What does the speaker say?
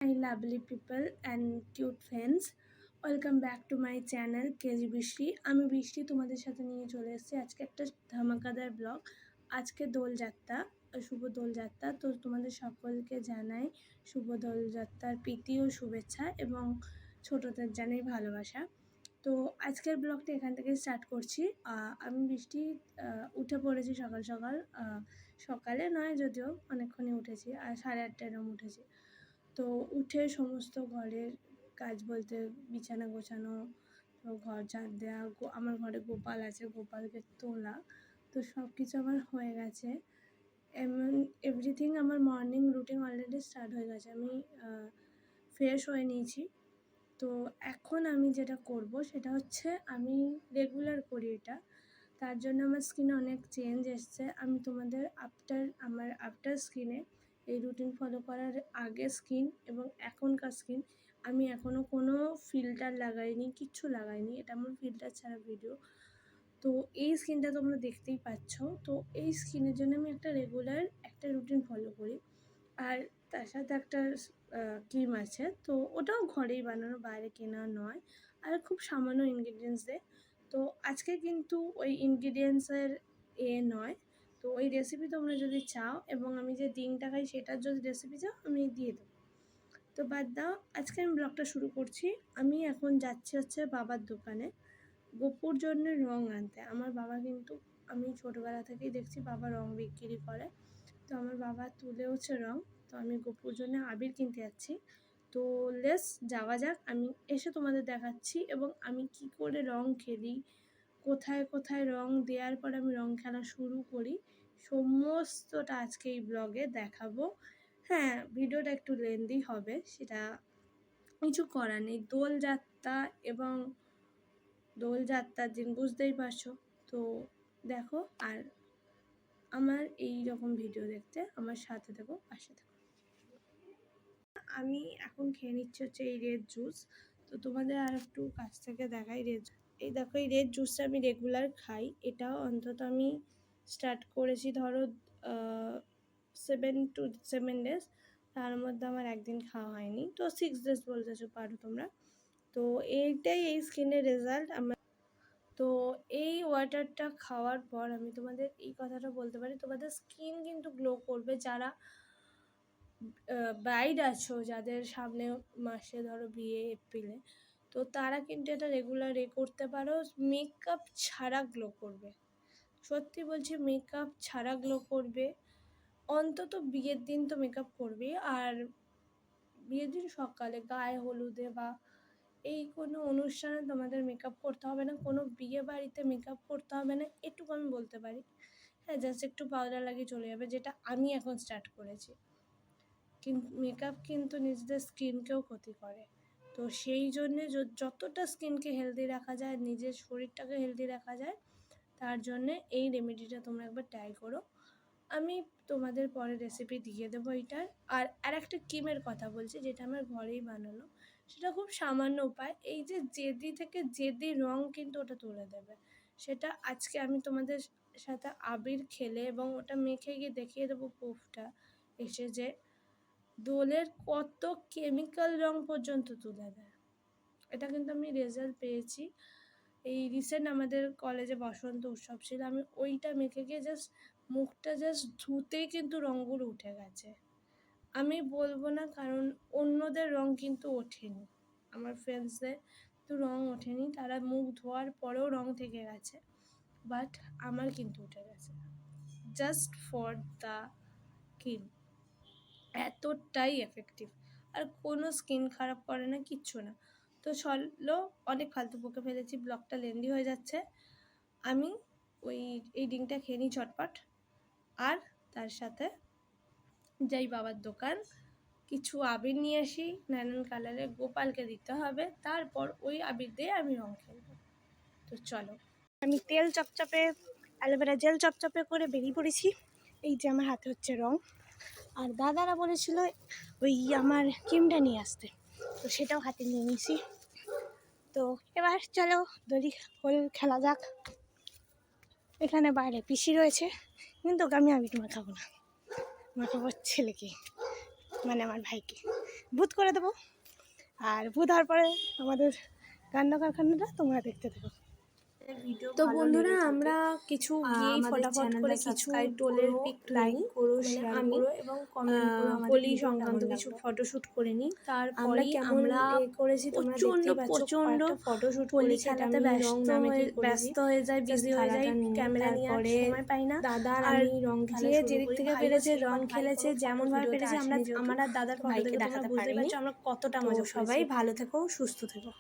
Hi lovely people and cute friends, welcome back to my channel KG বৃষ্টি। আমি বৃষ্টি তোমাদের সাথে নিয়ে চলে এসেছি আজকে একটা ধামাকাদার ব্লগ। আজকে দোলযাত্রা, শুভ দোলযাত্রা। তো তোমাদের সকলকে জানাই শুভ দোলযাত্রার প্রীতি ও শুভেচ্ছা এবং ছোটদের জানাই ভালোবাসা। তো আজকের ব্লগটা এখান থেকে স্টার্ট করছি। আমি বৃষ্টি উঠে পড়েছি সকাল সকাল, সকালে নয় যদিও অনেকক্ষণই উঠেছি, আর 8:30 এরকম উঠেছি। তো উঠে সমস্ত ঘরের কাজ বলতে বিছানা গোছানো, তো ঘর ঝাড় দেওয়া, আমার ঘরে গোপাল আছে, গোপালকে তোলা, তো সব কিছু আমার হয়ে গেছে। এভরিথিং আমার মর্নিং রুটিন অলরেডি স্টার্ট হয়ে গেছে। আমি ফ্রেশ হয়ে নিয়েছি। তো এখন আমি যেটা করব সেটা হচ্ছে, আমি রেগুলার করি এটা, তার জন্য আমার স্কিনে অনেক চেঞ্জ এসছে। আমি তোমাদের আমার আফটার স্কিনে এই রুটিন ফলো করার আগে স্কিন এবং এখনকার স্কিন, আমি এখনও কোনো ফিল্টার লাগাইনি, কিচ্ছু লাগাইনি। এটা আমার ফিল্টার ছাড়া ভিডিও। তো এই স্কিনটা তোমরা দেখতেই পাচ্ছ। তো এই স্কিনের জন্য আমি রেগুলার একটা রুটিন ফলো করি। আর তার সাথে একটা ক্রিম আছে, তো ওটাও ঘরেই বানানো, বাইরে কেনা নয়, আর খুব সামান্য ইনগ্রিডিয়েন্টস দেয়। তো আজকে কিন্তু ওই ইনগ্রিডিয়েন্টসের নয়। তো ওই রেসিপি তোমরা যদি চাও এবং আমি যে ডিমটা খাই সেটার যদি রেসিপি চাও আমি দিয়ে দেবো। তো বাদ দাও, আজকে আমি ব্লগটা শুরু করছি। আমি এখন যাচ্ছি হচ্ছে বাবার দোকানে গোপুর জন্য রং আনতে। আমার বাবা কিন্তু, আমি ছোটোবেলা থেকেই দেখছি বাবা রং বিক্রি করে, তো আমার বাবা তুলেওছে রং। তো আমি গোপুর জন্য আবির কিনতে যাচ্ছি। তো লেস যাওয়া যাক, আমি এসে তোমাদের দেখাচ্ছি এবং আমি কি করে রং খেলি, কোথায় কোথায় রং দেওয়ার পর আমি রং খেলা শুরু করি, সমস্তটা আজকে এই ব্লগে দেখাবো। হ্যাঁ, ভিডিওটা একটু লেন্দি হবে, সেটা কিছু করার নেই। এবং দোলযাত্রার দিন বুঝতেই পারছো। তো দেখো, আর আমার এই রকম ভিডিও দেখতে আমার সাথে থেকো, পাশে থেকো। আমি এখন খেয়ে নিচ্ছি হচ্ছে এই রেড জুস। তো তোমাদের আর একটু কাছ থেকে দেখাই এই দেখো, এই রেড জুসটা আমি রেগুলার খাই। এটাও অন্তত আমি স্টার্ট করেছি ধরো 7 days, তার মধ্যে আমার একদিন খাওয়া হয়নি, তো 6 days বলতে পারো তোমরা। তো এইটাই এই স্কিনের রেজাল্ট আমার। তো এই ওয়াটারটা খাওয়ার পর আমি তোমাদের এই কথাটা বলতে পারি, তোমাদের স্কিন কিন্তু গ্লো করবে। যারা ব্রাইড আছো, যাদের সামনে মাসে ধরো বিয়ে এপ্রিলে, তো তারা কিন্তু এটা রেগুলার করতে পারো। মেকআপ ছাড়া গ্লো করবে, সত্যি বলছি, মেকআপ ছাড়া গ্লো করবে। অন্তত বিয়ের দিন তো মেকআপ করবে, আর বিয়ের দিন সকালে গায়ে হলুদে বা এই কোনো অনুষ্ঠানে তোমাদের মেকআপ করতে হবে না, কোনো বিয়ে বাড়িতে মেকআপ করতে হবে না, এটুকু আমি বলতে পারি। হ্যাঁ, জাস্ট একটু পাউডার লাগিয়ে চলে যাবে, যেটা আমি এখন স্টার্ট করেছি। কিন্তু মেকআপ কিন্তু নিজেদের স্কিনকেও ক্ষতি করে। তো সেই জন্যে যতটা স্কিনকে হেলদি রাখা যায়, নিজের শরীরটাকে হেলদি রাখা যায়, তার জন্যে এই রেমেডিটা তোমরা একবার ট্রাই করো। আমি তোমাদের পরে রেসিপি দিয়ে দেবো এইটার। আর একটা ক্রিমের কথা বলছি, যেটা আমার ঘরেই বানানো, সেটা খুব সামান্য উপায়। এই যে জেদি থেকে জেদি রং কিন্তু ওটা তুলে দেবে। সেটা আজকে আমি তোমাদের সাথে আবির খেলে এবং ওটা মেখে গিয়ে দেখিয়ে দেবো প্রুফটা এসে, যে দোলের কত কেমিক্যাল রং পর্যন্ত তুলে দেয়। এটা কিন্তু আমি রেজাল্ট পেয়েছি। এই রিসেন্ট আমাদের কলেজে বসন্ত উৎসব ছিল, আমি ওইটা মেখে গিয়ে জাস্ট মুখটা ধুতেই কিন্তু রঙগুলো উঠে গেছে। আমি বলবো না, কারণ অন্যদের রং কিন্তু ওঠেনি, আমার ফ্রেন্ডসদের তো রং ওঠেনি, তারা মুখ ধোয়ার পরেও রং থেকে গেছে, বাট আমার কিন্তু উঠে গেছে, জাস্ট ফর দ্য ক্রিম। এতটাই এফেক্টিভ, আর কোনো স্কিন খারাপ করে না, কিচ্ছু না। তো চলো, অনেক ফালতু বকে ফেলেছি, ব্লগটা লেন্দি হয়ে যাচ্ছে। আমি এই ডিমটা খেয়ে নিই চটপট, আর তার সাথে যাই বাবার দোকান, কিছু আবির নিয়ে আসি নানান কালারের, গোপালকে দিতে হবে, তারপর ওই আবির দিয়ে আমি রং খেলবো। তো চলো, আমি তেল চপচপে, অ্যালোভেরা জেল চপচপে করে বেরিয়ে পড়েছি। এই যে আমার হাতে হচ্ছে রং, আর দাদারা বলেছিল ওই আমার ক্রিমটা নিয়ে আসতে, তো সেটাও হাতে নিয়ে নিয়েছি। তো এবার চলো দড়ি হোল খেলা যাক। এখানে বাইরে পিসি রয়েছে, কিন্তু আমি আবির মাখাবো না, মাখাবো ছেলেকে। মানে আমার ভাইকে ভূত করে দেবো। আর ভূত হওয়ার পরে আমাদের কাণ্ড কারখানাটা তোমরা দেখতে থাকো। তো বন্ধুরা আমরা কিছু গিয়েই ফটাফট করে কিছু দোলের পিক লাইক করো, শেয়ার করো এবং কমেন্ট করো। হোলি সংক্রান্ত কিছু ফটোশ্যুট করে নিই। তারপরেই আমরা করেছি প্রচণ্ড ফটোশ্যুট হোলি খেলাতে ব্যস্ত হয়ে যায়, বিজি হয়ে যায়, ক্যামেরা নিয়ে আর সময় পাই না। দাদার আমি রং খেলা যেদিক থেকে পেরেছে রং খেলেছে, যেমন ভাবে পেরেছে। আমরা আমার আর দাদার ফটো দেখে তোমরা বুঝতে পারছো আমরা কতটা মজা। সবাই ভালো থেকো, সুস্থ থেকো।